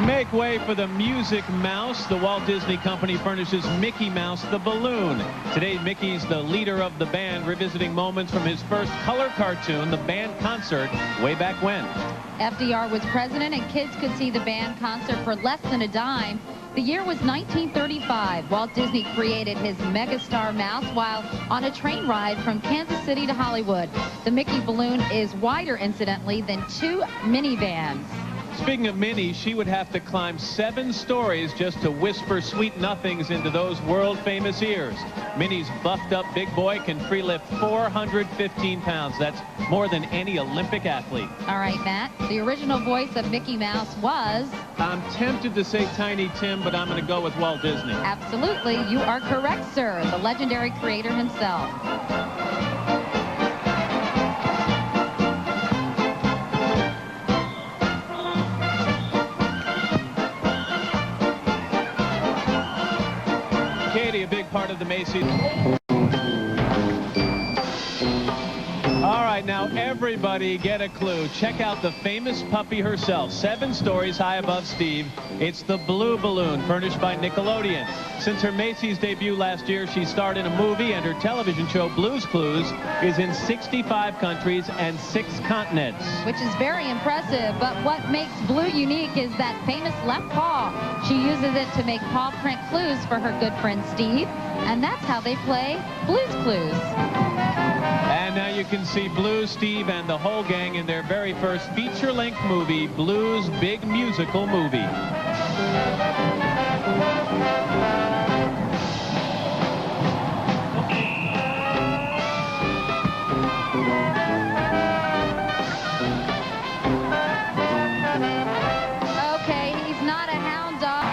Make way for the Music Mouse. The Walt Disney Company furnishes Mickey Mouse the balloon. Today, Mickey's the leader of the band, revisiting moments from his first color cartoon, the band concert, way back when. FDR was president, and kids could see the band concert for less than a dime. The year was 1935. Walt Disney created his megastar mouse while on a train ride from Kansas City to Hollywood. The Mickey balloon is wider, incidentally, than 2 minivans. Speaking of Minnie, she would have to climb 7 stories just to whisper sweet nothings into those world-famous ears. Minnie's buffed-up big boy can free lift 415 pounds. That's more than any Olympic athlete. All right, Matt. The original voice of Mickey Mouse was... I'm tempted to say Tiny Tim, but I'm going to go with Walt Disney. Absolutely. You are correct, sir. The legendary creator himself. Katie, a big part of the Macy. All right, now everybody get a clue. Check out the famous puppy herself, 7 stories high above Steve. It's the Blue Balloon, furnished by Nickelodeon. Since her Macy's debut last year, she starred in a movie, and her television show, Blue's Clues, is in 65 countries and 6 continents. Which is very impressive, but what makes Blue unique is that famous left paw. She uses it to make paw print clues for her good friend Steve, and that's how they play Blue's Clues. And now you can see Blue, Steve, and the whole gang in their very first feature-length movie, Blue's Big Musical Movie. Okay, he's not a hound dog.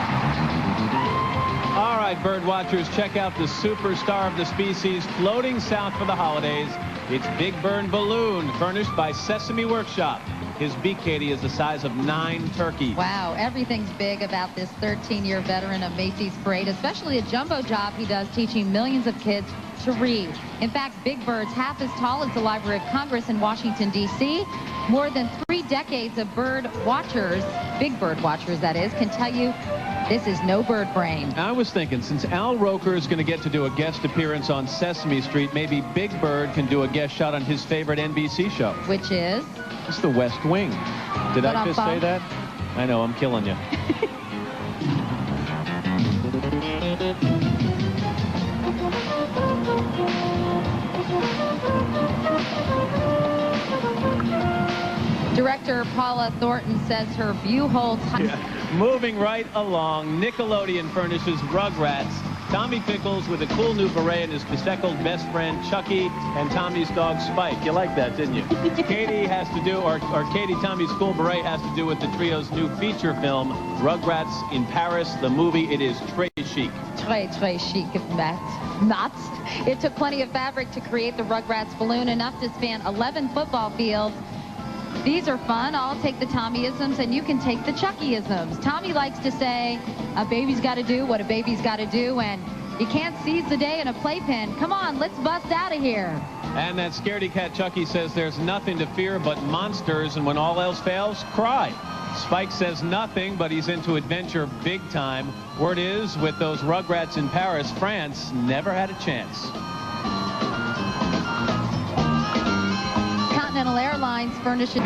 All right, bird watchers, check out the superstar of the species floating south for the holidays. It's Big Bird Balloon, furnished by Sesame Workshop. His beak, Katie, is the size of 9 turkeys. Wow, everything's big about this 13-year veteran of Macy's Parade, especially a jumbo job he does teaching millions of kids to read. In fact, Big Bird's half as tall as the Library of Congress in Washington, D.C. More than 3 decades of bird watchers, big bird watchers that is, can tell you this is no bird brain. I was thinking, since Al Roker is going to get to do a guest appearance on Sesame Street, maybe Big Bird can do a guest shot on his favorite NBC show. Which is? It's The West Wing. Did I just say that? I know, I'm killing you. Director Paula Thornton says her view holds high. Yeah. Moving right along, Nickelodeon furnishes Rugrats. Tommy Pickles with a cool new beret and his bespectacled best friend Chucky and Tommy's dog Spike. You like that, didn't you? Katie has to do, or Katie, Tommy's cool beret has to do with the trio's new feature film, Rugrats in Paris. The movie, it is très chic. Très chic, Matt. It took plenty of fabric to create the Rugrats balloon, enough to span 11 football fields. These are fun. I'll take the Tommyisms, and you can take the Chuckyisms. Tommy likes to say, a baby's got to do what a baby's got to do, and you can't seize the day in a playpen. Come on, let's bust out of here. And that scaredy cat Chucky says there's nothing to fear but monsters, and when all else fails, cry. Spike says nothing, but he's into adventure big time. Word is, with those Rugrats in Paris, France never had a chance. Continental Airlines furnishes.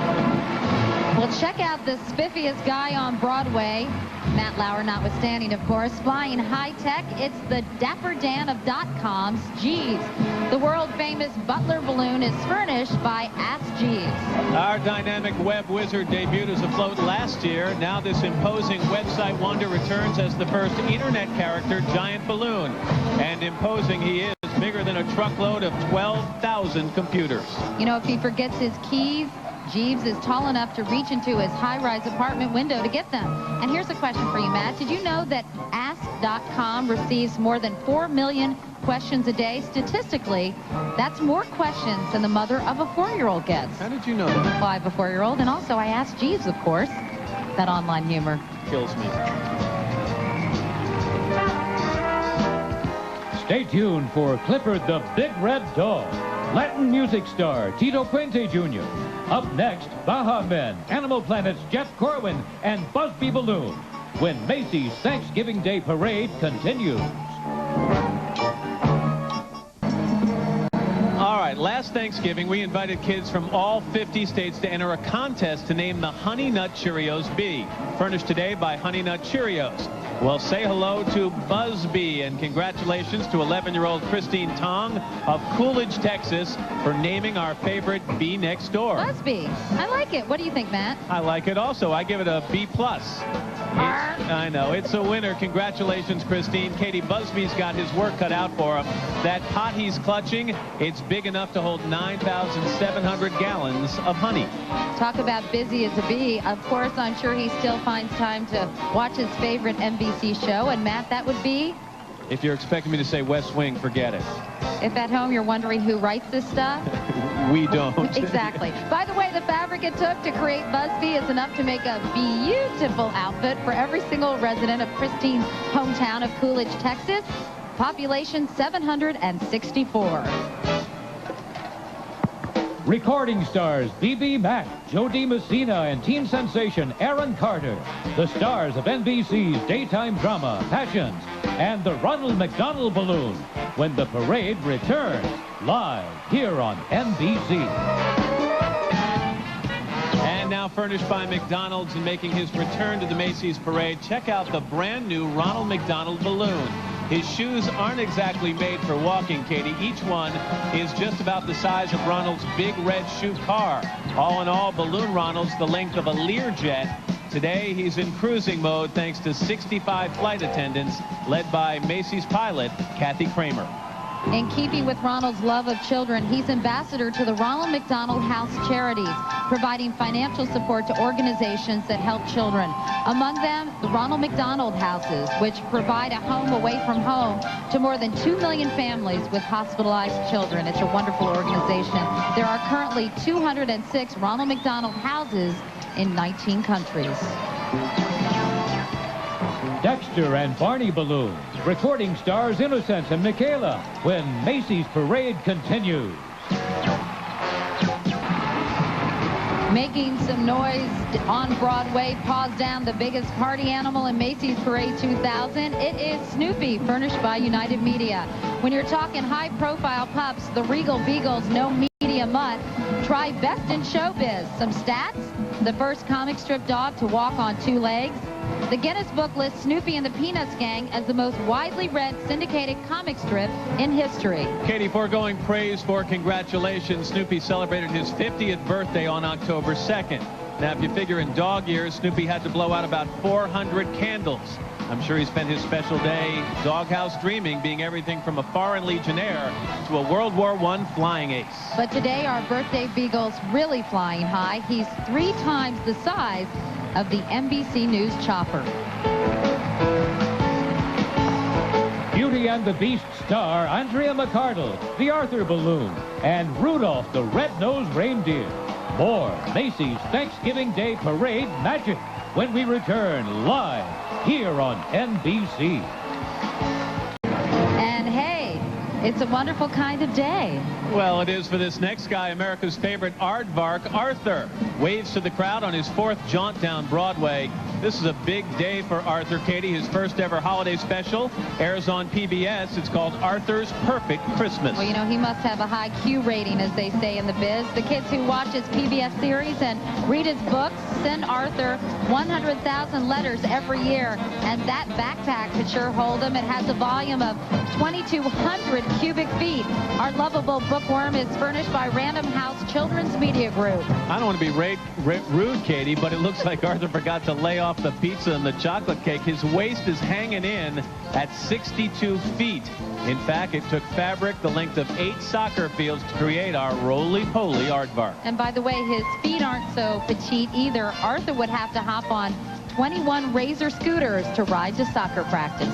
Well, check out the spiffiest guy on Broadway. Matt Lauer notwithstanding, of course. Flying high-tech, it's the Dapper Dan of .com's Jeeves. The world-famous Butler balloon is furnished by Ask Jeeves. Our dynamic web wizard debuted as a float last year. Now this imposing website wonder returns as the first internet character giant balloon. And imposing he is, bigger than a truckload of 12,000 computers. You know, if he forgets his keys, Jeeves is tall enough to reach into his high-rise apartment window to get them. And here's a question for you, Matt. Did you know that Ask.com receives more than 4 million questions a day? Statistically, that's more questions than the mother of a 4-year-old gets. How did you know that? Well, I have a 4-year-old, and also I asked Jeeves, of course. That online humor kills me. Stay tuned for Clifford the Big Red Dog. Latin music star Tito Puente Jr. Up next, Baja Men, Animal Planet's Jeff Corwin and Busby Balloon, when Macy's Thanksgiving Day Parade continues. All right, last Thanksgiving, we invited kids from all 50 states to enter a contest to name the Honey Nut Cheerios Bee, furnished today by Honey Nut Cheerios. Well, say hello to Busby, and congratulations to 11-year-old Christine Tong of Coolidge, Texas, for naming our favorite bee next door. Busby. I like it. What do you think, Matt? I like it also. I give it a B+. I know. It's a winner. Congratulations, Christine. Katie, Busby's got his work cut out for him. That pot he's clutching, it's big enough to hold 9,700 gallons of honey. Talk about busy as a bee. Of course, I'm sure he still finds time to watch his favorite NBC show. And, Matt, that would be? If you're expecting me to say West Wing, forget it. If at home you're wondering who writes this stuff? We don't. Exactly. By the way, the fabric it took to create Busby is enough to make a beautiful outfit for every single resident of Christine's hometown of Coolidge, Texas. Population 764. Recording stars B.B. Mack, Jody Messina, and teen sensation Aaron Carter. The stars of NBC's daytime drama, Passions, and the Ronald McDonald Balloon, when the parade returns live here on NBC. And now furnished by McDonald's and making his return to the Macy's parade, check out the brand new Ronald McDonald Balloon. His shoes aren't exactly made for walking, Katie. Each one is just about the size of Ronald's big red shoe car. All in all, Balloon Ronald's the length of a Learjet. Today, he's in cruising mode thanks to 65 flight attendants led by Macy's pilot, Kathy Kramer. In keeping with Ronald's love of children, he's ambassador to the Ronald McDonald House Charities, providing financial support to organizations that help children. Among them, the Ronald McDonald Houses, which provide a home away from home to more than 2 million families with hospitalized children. It's a wonderful organization. There are currently 206 Ronald McDonald Houses in 19 countries. Dexter and Barney Balloons, recording stars Innocent and Michaela, when Macy's parade continues. Making some noise on Broadway, paws down the biggest party animal in Macy's Parade 2000. It is Snoopy, furnished by United Media. When you're talking high-profile pups, the Regal Beagle's no media mutt. Try best in showbiz. Some stats: the first comic strip dog to walk on 2 legs. The Guinness Book lists Snoopy and the Peanuts Gang as the most widely read syndicated comic strip in history. Katie, foregoing praise for congratulations, Snoopy celebrated his 50th birthday on October 2nd. Now, if you figure in dog years, Snoopy had to blow out about 400 candles. I'm sure he spent his special day doghouse dreaming, being everything from a foreign legionnaire to a World War I flying ace. But today, our birthday beagle's really flying high. He's 3 times the size of the NBC News chopper. Beauty and the Beast star Andrea McCardle, the Arthur Balloon, and Rudolph the Red-Nosed Reindeer. More Macy's Thanksgiving Day Parade magic when we return live here on NBC. And hey, it's a wonderful kind of day. Well, it is for this next guy, America's favorite aardvark, Arthur. Waves to the crowd on his 4th jaunt down Broadway. This is a big day for Arthur, Katie. His first ever holiday special airs on PBS. It's called Arthur's Perfect Christmas. Well, you know, he must have a high Q rating, as they say in the biz. The kids who watch his PBS series and read his books send Arthur 100,000 letters every year. And that backpack could sure hold him. It has a volume of 2,200 cubic feet. Our lovable bookworm is furnished by Random House Children's Media Group. I don't want to be rude, Katie, but it looks like Arthur forgot to lay off the pizza and the chocolate cake. His waist is hanging in at 62 feet. In fact, it took fabric the length of 8 soccer fields to create our roly-poly aardvark. And by the way, his feet aren't so petite either. Arthur would have to hop on 21 Razor scooters to ride to soccer practice.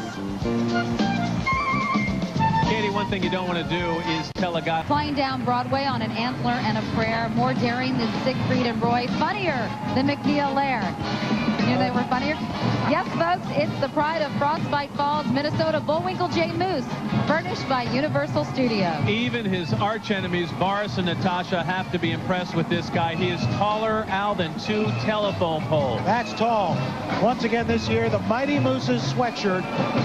Katie, one thing you don't want to do is tell a guy flying down Broadway on an antler and a prayer, more daring than Siegfried and Roy, funnier than McNeil Laird. You knew they were funnier? Yes, folks, it's the pride of Frostbite Falls, Minnesota, Bullwinkle J. Moose, furnished by Universal Studios. Even his arch-enemies, Boris and Natasha, have to be impressed with this guy. He is taller, Al, than 2 telephone poles. That's tall. Once again this year, the Mighty Moose's sweatshirt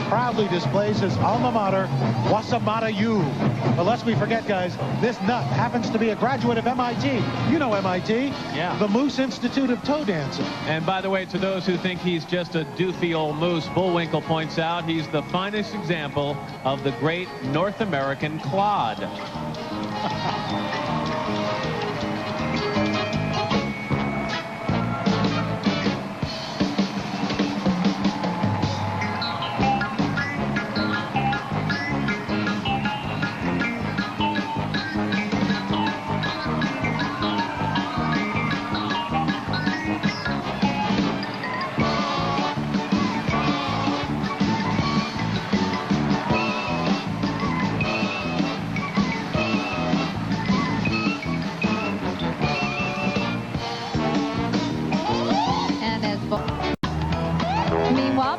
proudly displays his alma mater, Wasamata U. But lest we forget, guys, this nut happens to be a graduate of MIT. You know MIT. Yeah. The Moose Institute of Toe Dancing. And by the way, to those who think he's just a doofy old moose, Bullwinkle points out he's the finest example of the great North American clod.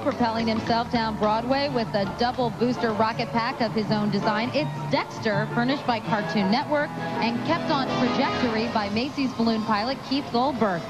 Propelling himself down Broadway with a double booster rocket pack of his own design. It's Dexter, furnished by Cartoon Network and kept on trajectory by Macy's balloon pilot Keith Goldberg.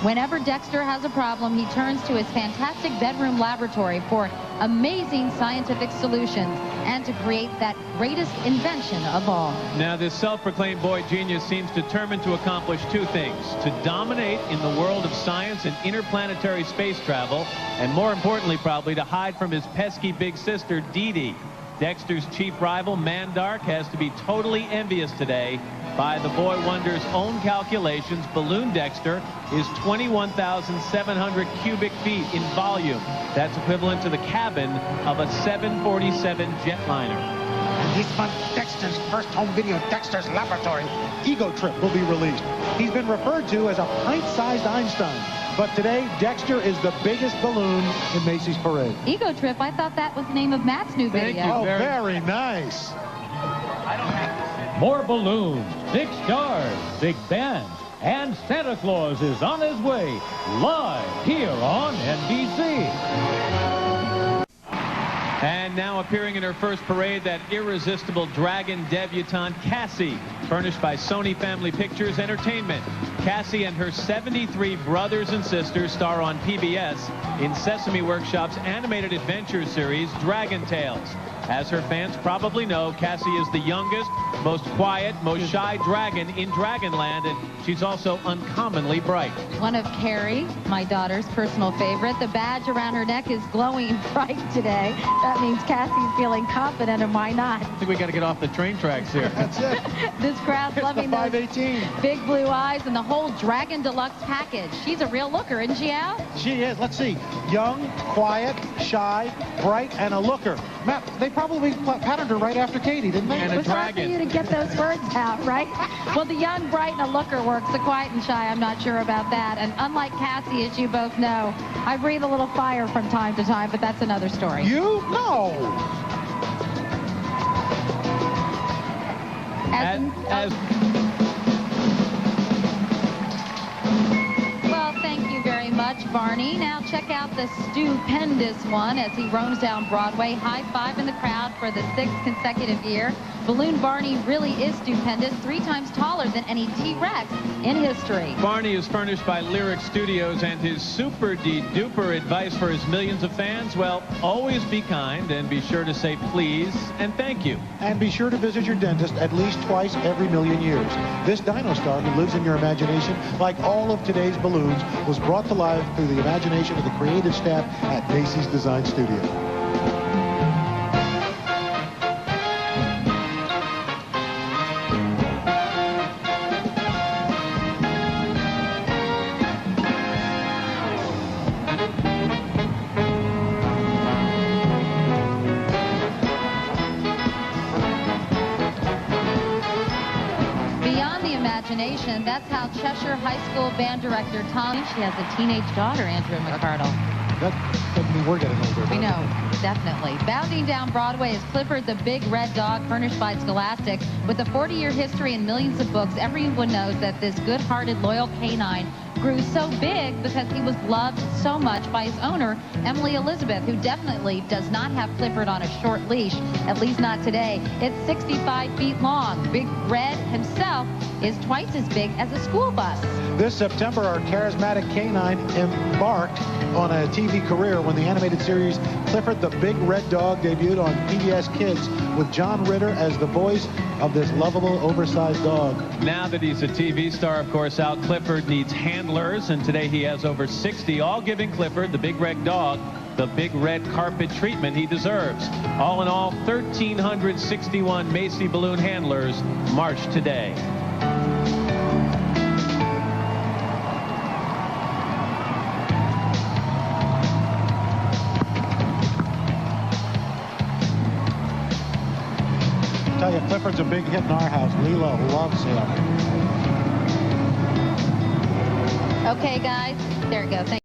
Whenever Dexter has a problem, he turns to his fantastic bedroom laboratory for amazing scientific solutions and to create that greatest invention of all. Now, this self-proclaimed boy genius seems determined to accomplish 2 things: to dominate in the world of science and interplanetary space travel, and more importantly, probably, to hide from his pesky big sister, Dee Dee. Dexter's chief rival, Mandark, has to be totally envious today. By the boy wonder's own calculations, Balloon Dexter is 21,700 cubic feet in volume. That's equivalent to the cabin of a 747 jetliner. And this month, Dexter's first home video, Dexter's Laboratory, Ego Trip, will be released. He's been referred to as a pint-sized Einstein. But today, Dexter is the biggest balloon in Macy's parade. Ego Trip, I thought that was the name of Matt's new video. Thank you. Oh, very nice. More balloons, big stars, big bands, and Santa Claus is on his way, live here on NBC. And now appearing in her first parade, that irresistible dragon debutante, Cassie, furnished by Sony Family Pictures Entertainment. Cassie and her 73 brothers and sisters star on PBS in Sesame Workshop's animated adventure series, Dragon Tales. As her fans probably know, Cassie is the youngest, most quiet, most shy dragon in Dragonland, and she's also uncommonly bright. One of Carrie, my daughter's personal favorite. The badge around her neck is glowing bright today. That means Cassie's feeling confident, and why not? I think we got to get off the train tracks here. That's it. This crowd's loving the those 518. big blue eyes and the whole Dragon Deluxe package. She's a real looker, isn't she, Al? She is. Let's see. Young, quiet, shy, bright, and a looker. Matt, they probably patterned her right after Katie, didn't they? And It a was hard for dragon. you to get those words out, right? Well, the young, bright, and a looker works. The quiet and shy, I'm not sure about that. And unlike Cassie, as you both know, I breathe a little fire from time to time, but that's another story. You? No. Well, thank you very much, Barney. Now check out the stupendous one as he roams down Broadway. High five in the crowd for the 6th consecutive year. Balloon Barney really is stupendous, 3 times taller than any T-Rex in history. Barney is furnished by Lyric Studios, and his super-de-duper advice for his millions of fans, well, always be kind and be sure to say please and thank you. And be sure to visit your dentist at least twice every million years. This dino star who lives in your imagination, like all of today's balloons, was brought to life through the imagination of the creative staff at Macy's Design Studio. That's how Cheshire High School band director Tom, she has a teenage daughter, Andrew McCardle. That doesn't mean we're getting older. I know, definitely. Bounding down Broadway is Clifford the Big Red Dog, furnished by Scholastic. With a 40-year history and millions of books, everyone knows that this good-hearted, loyal canine grew so big because he was loved so much by his owner, Emily Elizabeth, who definitely does not have Clifford on a short leash, at least not today. It's 65 feet long. Big Red himself is twice as big as a school bus. This September, our charismatic canine embarked on a TV career when the animated series Clifford the Big Red Dog debuted on PBS Kids with John Ritter as the voice of this lovable, oversized dog. Now that he's a TV star, of course, Al Clifford needs handlers, and today he has over 60, all giving Clifford, the Big Red Dog, the big red carpet treatment he deserves. All in all, 1,361 Macy balloon handlers marched today. I tell you, Clifford's a big hit in our house. Leela loves him. Okay, guys, there it goes.